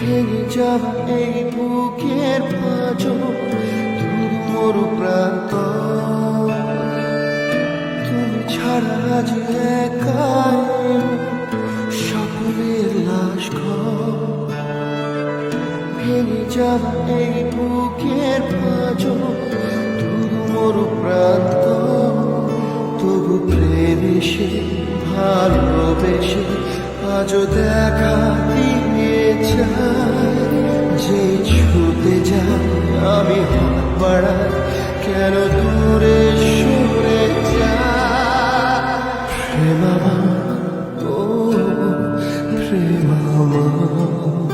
ভেঙে যাওয়া এই বুকের পাঁজর তুমি মোর প্রান্ত, তুমি ছাড়া আজ একাই সকলের লাশ ঘর। ভেঙে যাওয়া এই বুকের পাঁজর তুমি মোর প্রান্ত, তবু প্রেমেশে ভালোবেসে আজও দেখা দিয়ে যায়। যে ছুতে যায় আমি হাত বাড়াই, কেন দূরে সরে যায়। প্রেম আমার, ও প্রেম আমার।